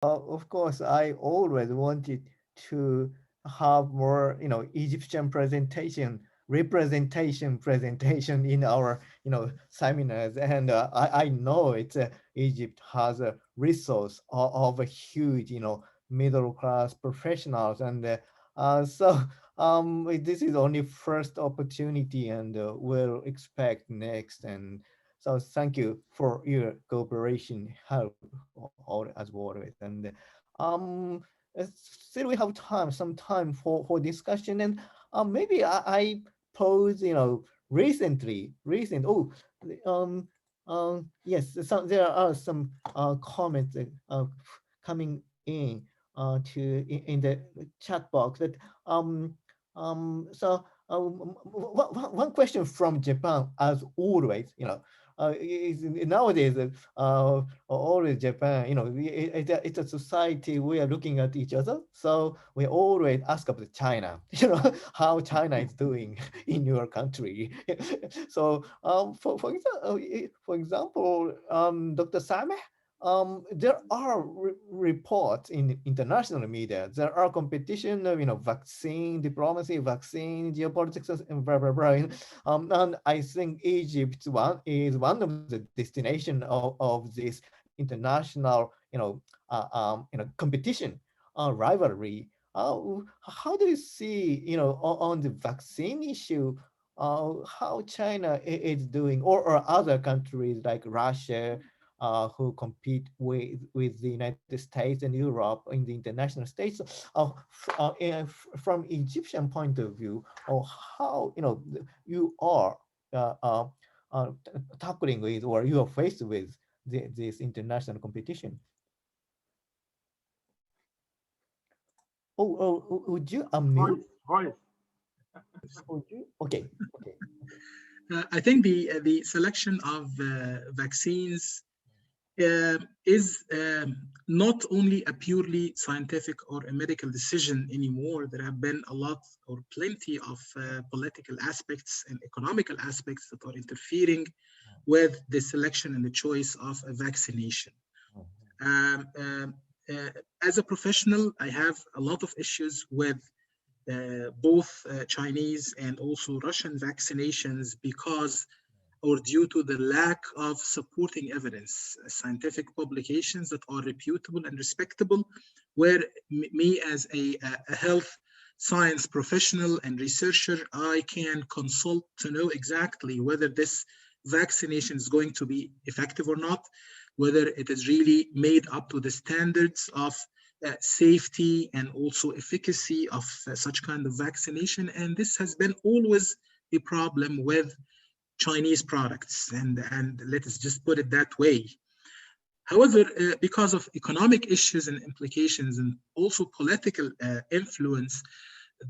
Of course, I always wanted to have more, Egyptian presentation in our, seminars. And I know Egypt has a resource of a huge, middle class professionals. And so this is only first opportunity, and we'll expect next. And so thank you for your cooperation, help all as always. And still we have some time for discussion. And maybe I pose, recent. Oh, um, yes, there are some comments coming in in the chat box that so one question from Japan, as always, nowadays, always Japan, it's a society we are looking at each other. So we always ask about China, how China is doing in your country. So for example, Dr. Sameh, there are reports in international media. There are competition of, vaccine diplomacy, vaccine geopolitics, and blah blah blah. And I think Egypt is one of the destination of this international, competition, rivalry. How do you see, on the vaccine issue, how China is doing, or other countries like Russia, who compete with the United States and Europe in the international stage. From Egyptian point of view, or how you are uh, uh, tackling with, or you are faced with this international competition. Would you unmute? Voice, voice. Would you? Okay, okay. I think the selection of vaccines is not only a purely scientific or a medical decision anymore. There have been a lot or plenty of political aspects and economical aspects that are interfering with the selection and the choice of a vaccination. Um, um, as a professional, I have a lot of issues with both Chinese and also Russian vaccinations because or due to the lack of supporting evidence, scientific publications that are reputable and respectable, where me as a health science professional and researcher, I can consult to know exactly whether this vaccination is going to be effective or not, whether it is really made up to the standards of safety and also efficacy of such kind of vaccination. And this has been always a problem with Chinese products, and let us just put it that way. However, because of economic issues and implications and also political influence,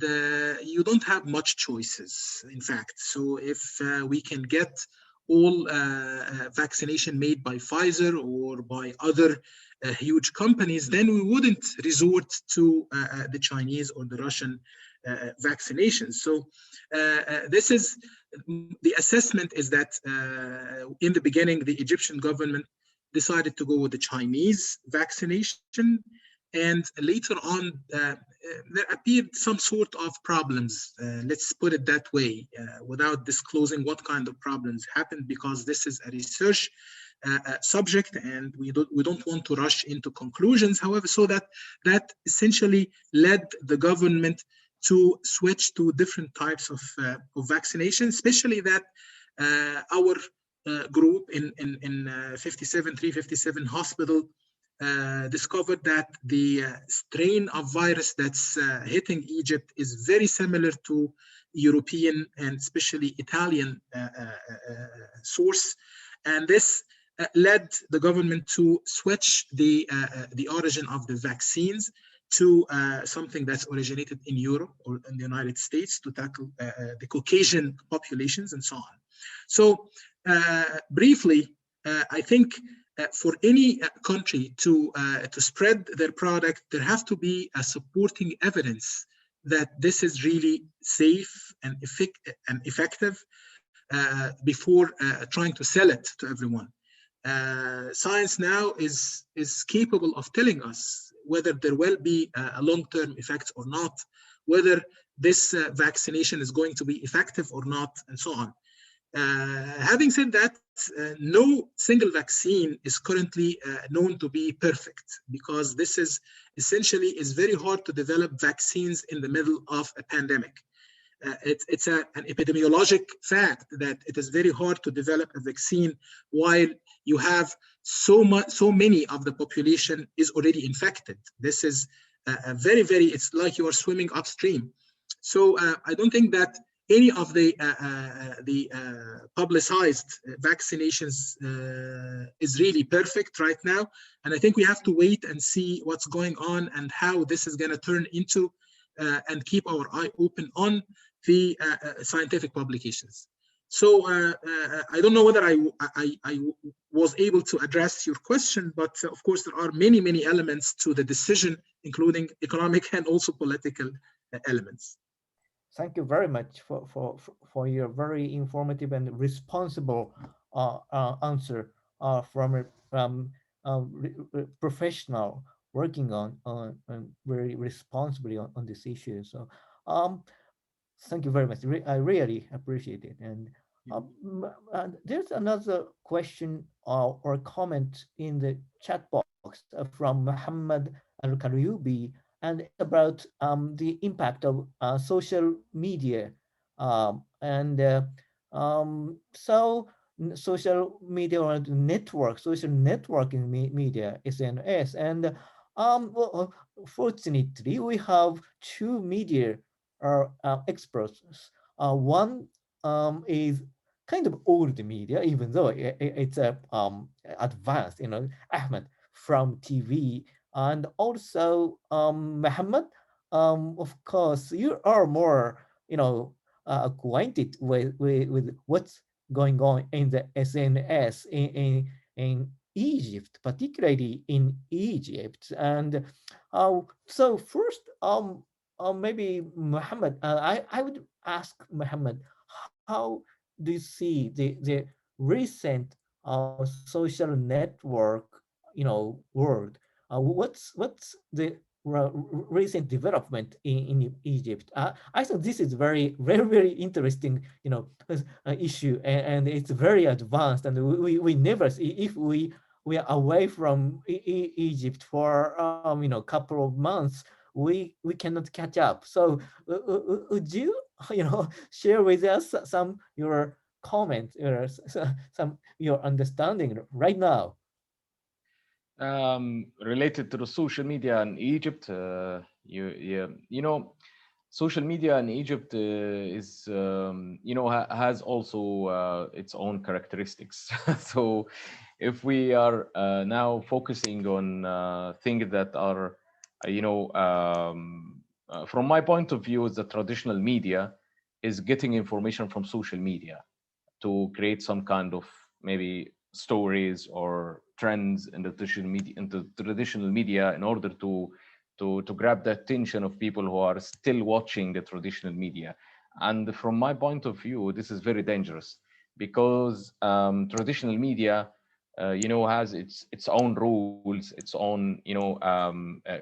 you don't have much choices, in fact. So if we can get all vaccination made by Pfizer or by other huge companies, then we wouldn't resort to the Chinese or the Russian vaccinations. So this is the assessment is that in the beginning, the Egyptian government decided to go with the Chinese vaccination, and later on, there appeared some sort of problems. Let's put it that way, without disclosing what kind of problems happened, because this is a research subject, and we don't want to rush into conclusions. However, so that essentially led the government to switch to different types of vaccination, especially that our group in 357 hospital discovered that the strain of virus that's hitting Egypt is very similar to European and especially Italian source, and this led the government to switch the origin of the vaccines to something that's originated in Europe or in the United States to tackle the Caucasian populations and so on. So briefly, I think for any country to spread their product, there have to be a supporting evidence that this is really safe and effective before trying to sell it to everyone. Science now is capable of telling us whether there will be a long-term effects or not, whether this vaccination is going to be effective or not, and so on. Having said that, no single vaccine is currently known to be perfect, because this is essentially is very hard to develop vaccines in the middle of a pandemic. It's an epidemiologic fact that it is very hard to develop a vaccine while you have so many of the population is already infected. This is a very, it's like you are swimming upstream. So I don't think that any of the publicized vaccinations is really perfect right now. And I think we have to wait and see what's going on and how this is going to turn into and keep our eye open on the scientific publications. So I don't know whether I was able to address your question, but of course there are many, many elements to the decision, including economic and also political elements. Thank you very much for your very informative and responsible answer from a professional working on very responsibly on this issue. So thank you very much. I really appreciate it. And there's another question or comment in the chat box from Muhammad Al-Karyubi, and it's about the impact of social media. So social media or network, social networking media, SNS. And well, fortunately, we have two media experts. One is kind of old media, even though it's advanced, Ahmed from TV, and also Muhammad. Of course, you are more, acquainted with what's going on in the SNS in Egypt, particularly in Egypt. And so first, maybe Muhammad, I would ask Muhammad, how do you see the recent social network, world? What's the recent development in Egypt? I think this is very, very, very interesting, issue, and it's very advanced, and we never see if we are away from Egypt for couple of months, we cannot catch up. So would you share with us some your comments or some your understanding right now? Related to the social media in Egypt, social media in Egypt is, has also its own characteristics. So if we are now focusing on things that are, from my point of view, the traditional media is getting information from social media to create some kind of maybe stories or trends in the traditional media in order to grab the attention of people who are still watching the traditional media. And from my point of view, this is very dangerous because traditional media, has its own rules, its own,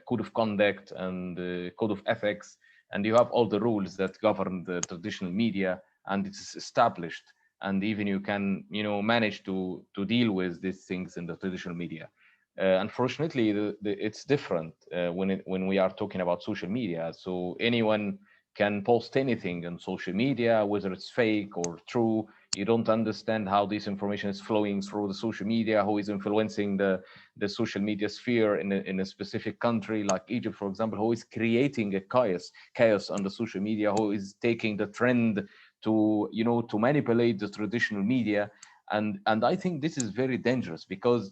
code of conduct and code of ethics, and you have all the rules that govern the traditional media, and it's established. And even you can, manage to deal with these things in the traditional media. Unfortunately, it's different when we are talking about social media. So anyone can post anything on social media, whether it's fake or true. You don't understand how this information is flowing through the social media, who is influencing the social media sphere in a specific country like Egypt, for example, who is creating a chaos on the social media, who is taking the trend to manipulate the traditional media. And I think this is very dangerous because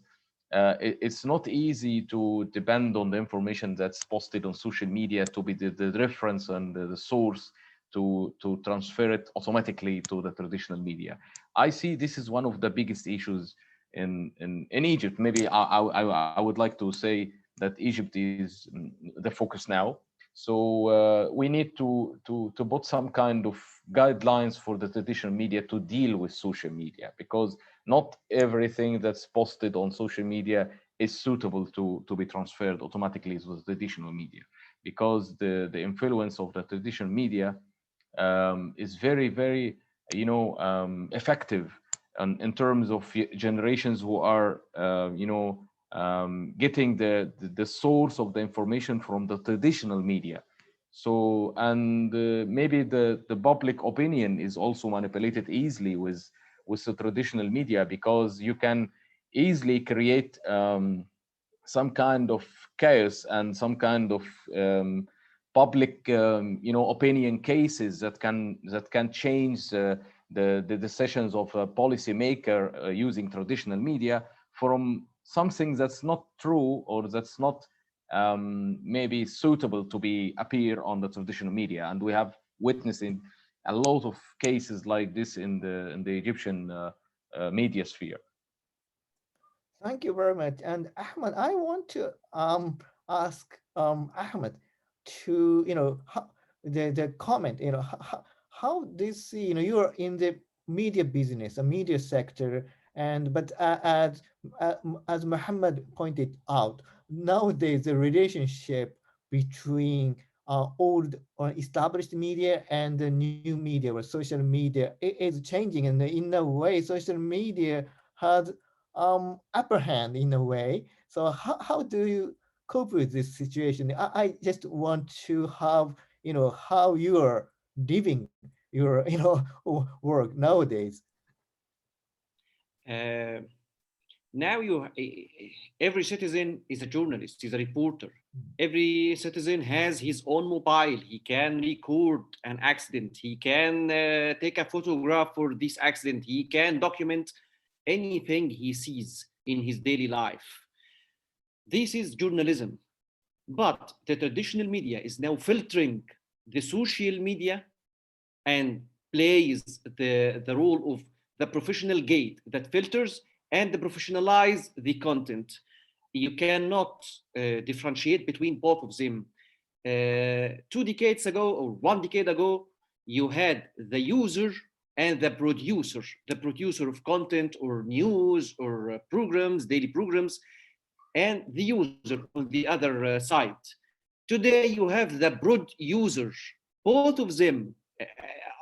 it's not easy to depend on the information that's posted on social media to be the reference and the source to transfer it automatically to the traditional media. I see this is one of the biggest issues in Egypt. Maybe I would like to say that Egypt is the focus now. So we need to put some kind of guidelines for the traditional media to deal with social media, because not everything that's posted on social media is suitable to be transferred automatically to the traditional media, because the influence of the traditional media is very, very, effective in terms of generations who are, getting the source of the information from the traditional media. So, and maybe the public opinion is also manipulated easily with the traditional media, because you can easily create some kind of chaos and some kind of public opinion cases that can change the decisions of a policymaker using traditional media from something that's not true, or that's not maybe suitable to be appear on the traditional media. And we have witnessing a lot of cases like this in the Egyptian media sphere. Thank you very much. And Ahmed, I want to ask Ahmed to, the comment, how this, you are in the media business, a media sector, and but as Muhammad pointed out, nowadays the relationship between old or established media and the new media or social media is changing, and in a way, social media has upper hand in a way. So how do you cope with this situation? I just want to have, how you are living your, work nowadays. Uh, Now every citizen is a journalist, is a reporter. Every citizen has his own mobile. He can record an accident. He can take a photograph for this accident. He can document anything he sees in his daily life. This is journalism. But the traditional media is now filtering the social media and plays the role of the professional gate that filters and professionalize the content. You cannot differentiate between both of them. 2 decades ago or 1 decade ago, you had the user and the producer of content or news or programs, daily programs, and the user on the other side. Today, you have the broad user. Both of them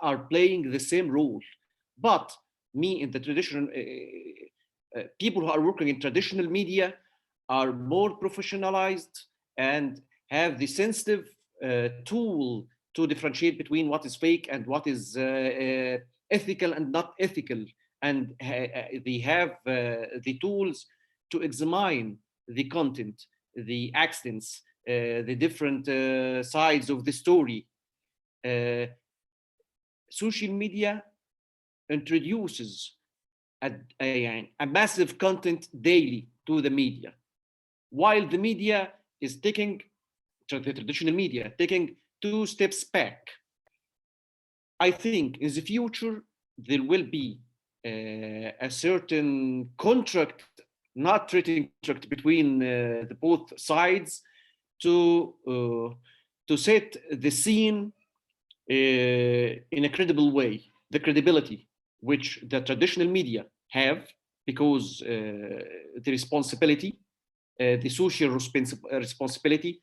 are playing the same role. But me in the traditional, people who are working in traditional media are more professionalized and have the sensitive tool to differentiate between what is fake and what is ethical and not ethical. And they have the tools to examine the content, the accidents, the different sides of the story. Social media introduces a massive content daily to the media, while the media is taking, the traditional media, taking 2 steps back. I think in the future, there will be a certain contract, not written contract between the both sides to set the scene in a credible way, the credibility which the traditional media have, because the responsibility, the social responsibility,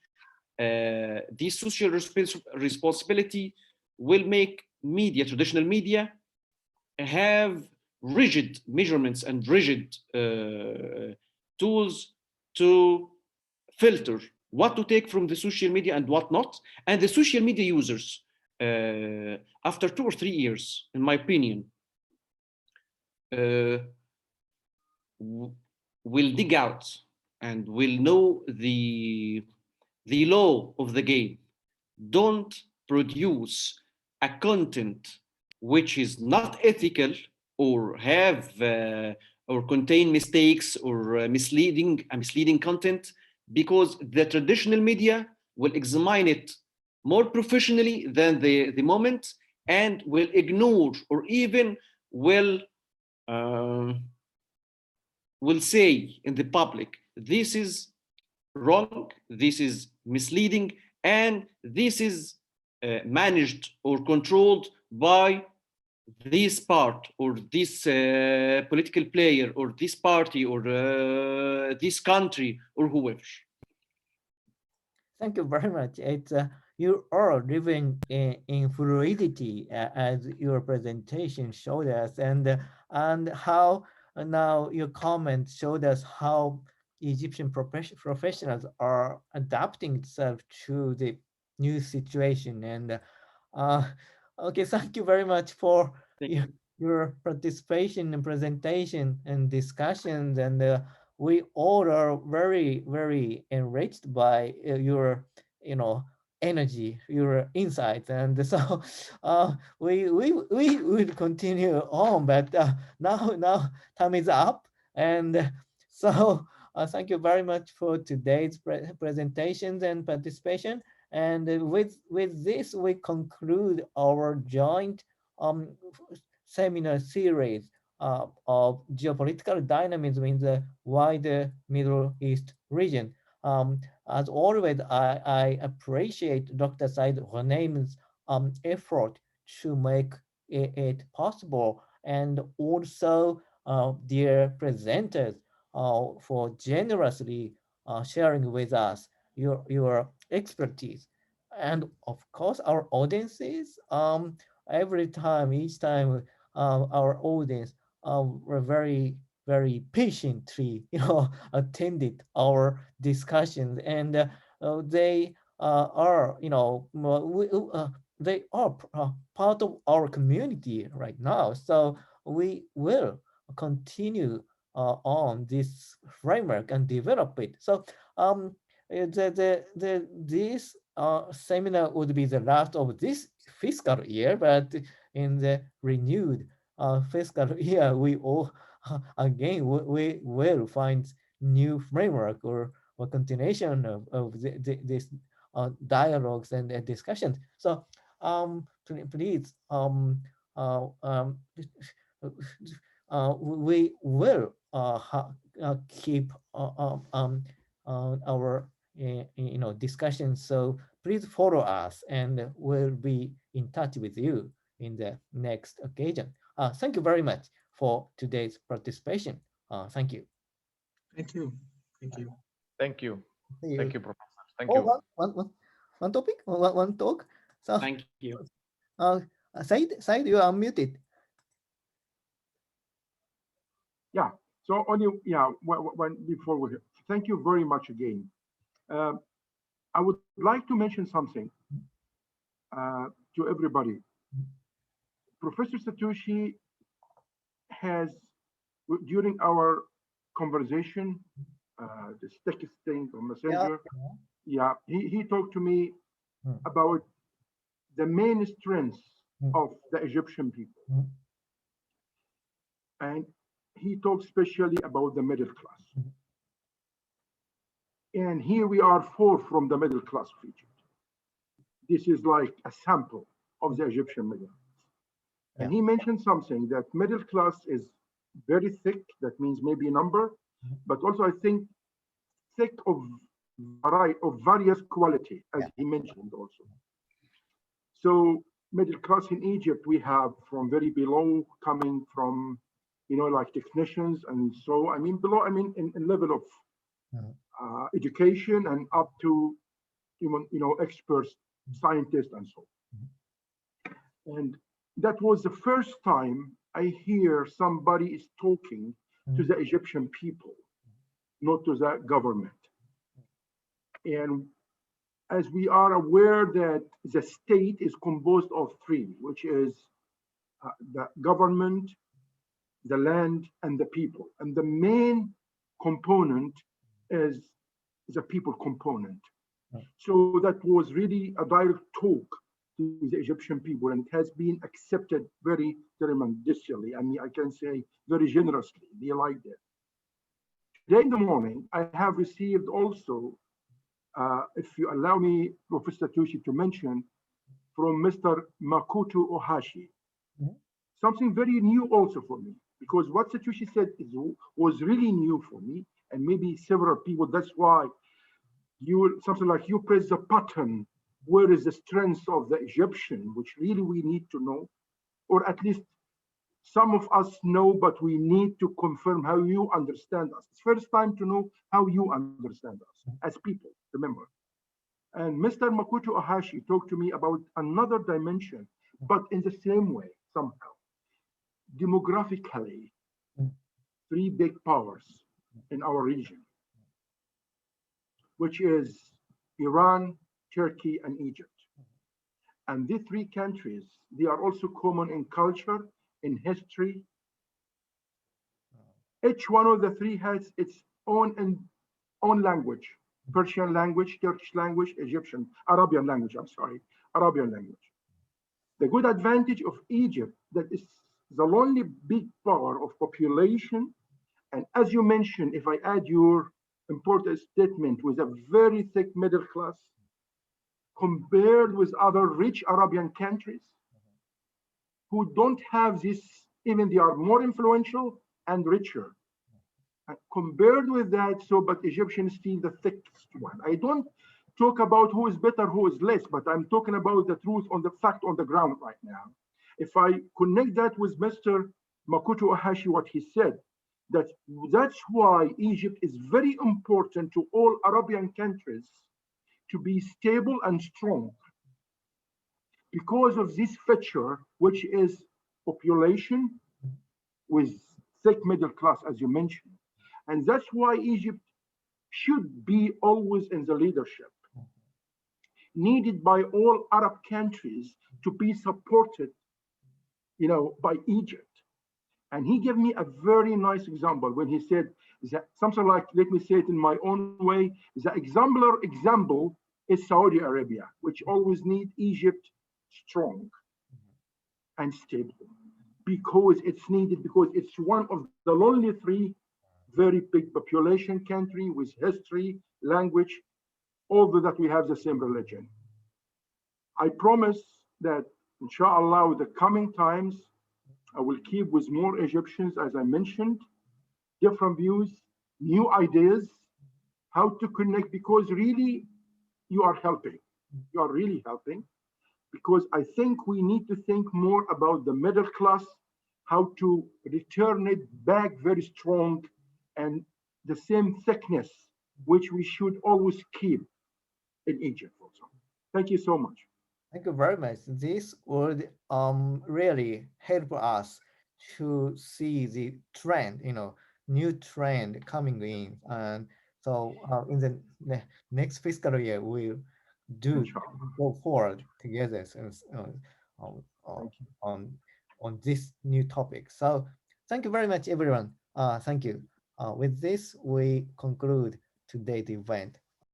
this social responsibility will make media, traditional media, have rigid measurements and rigid tools to filter what to take from the social media and what not. And the social media users, after 2 or 3 years, in my opinion, will dig out and will know the law of the game. Don't produce a content which is not ethical or have or contain mistakes or misleading content, because the traditional media will examine it more professionally than the moment, and will ignore or even will say in the public, this is wrong, this is misleading, and this is managed or controlled by this part or this political player or this party or this country or whoever. Thank you very much. It's you are living in fluidity as your presentation showed us, and how now your comments showed us how Egyptian professionals are adapting itself to the new situation. And okay, thank you very much for your participation and presentation and discussions, and we all are very, very enriched by your, energy, your insights, and so we will continue on, but now time is up, and so thank you very much for today's presentations and participation. And with this, we conclude our joint seminar series of geopolitical dynamism in the wider Middle East region. As always, I appreciate Dr. Said Ghanem's effort to make it possible, and also dear presenters for generously sharing with us your expertise. And of course, our audiences, each time our audience were very, very patiently, attended our discussions, and they are, they are part of our community right now. So we will continue on this framework and develop it. So this seminar would be the last of this fiscal year, but in the renewed fiscal year, we all again we will find new framework or continuation of this dialogues and discussions. So please we will keep our discussions. So please follow us, and we'll be in touch with you in the next occasion. Thank you very much for today's participation. Thank you. Thank you. Thank you. Thank you. Thank you, Professor. Thank you. One topic, one talk. So, thank you. Said, you are muted. Yeah. So only before we thank you very much again. I would like to mention something to everybody. Professor Satoshi has, during our conversation, this texting on Messenger, he talked to me about the main strengths of the Egyptian people. And he talked especially about the middle class. And here we are far from the middle class of Egypt. This is like a sample of the Egyptian middle class. And he mentioned something that middle class is very thick. That means maybe a number, but also I think thick of various quality, as he mentioned also. So middle class in Egypt, we have from very below, coming from, like technicians, and so I mean below, I mean in level of education, and up to experts, scientists, and so on. And that was the first time I hear somebody is talking to the Egyptian people, not to the government. And as we are aware that the state is composed of three, which is the government, the land, and the people. And the main component is the people component. So that was really a direct talk to the Egyptian people, and it has been accepted very tremendously. I mean, I can say very generously. They liked it. Today in the morning, I have received also, if you allow me, Professor Satoshi, to mention, from Mr. Makoto Ohashi, something very new also for me, because what Satoshi said was really new for me, and maybe several people. That's why something like you press the button, where is the strength of the Egyptian, which really we need to know, or at least some of us know, but we need to confirm how you understand us. It's first time to know how you understand us as people, remember. And Mr. Makoto Ohashi talked to me about another dimension, but in the same way, somehow. Demographically, three big powers in our region, which is Iran, Turkey, and Egypt. And these three countries, they are also common in culture, in history. Each one of the three has its own language: Persian language, Turkish language, Arabian language, Arabian language. The good advantage of Egypt, that is the only big power of population. And as you mentioned, if I add your important statement, with a very thick middle class, compared with other rich Arabian countries who don't have this, even they are more influential and richer. And compared with that, but Egyptians still the thickest one. I don't talk about who is better, who is less, but I'm talking about the truth on the fact on the ground right now. If I connect that with Mr. Makoto Ohashi, what he said, that's why Egypt is very important to all Arabian countries to be stable and strong, because of this feature, which is population with thick middle class, as you mentioned. And that's why Egypt should be always in the leadership, needed by all Arab countries to be supported, by Egypt. And he gave me a very nice example when he said that something like, let me say it in my own way, the exemplar example is Saudi Arabia, which always need Egypt strong and stable, because it's needed, because it's one of the only three very big population country with history, language, although that we have the same religion. I promise that, inshallah, with the coming times, I will keep with more Egyptians, as I mentioned, different views, new ideas, how to connect, because really you are helping. You are really helping, because I think we need to think more about the middle class, how to return it back very strong, and the same thickness, which we should always keep in Egypt also. Thank you so much. Thank you very much. This would really help us to see the trend, new trend coming in. And so in the next fiscal year, we'll go forward together on, on this new topic. So thank you very much, everyone. Thank you. With this, we conclude today's event.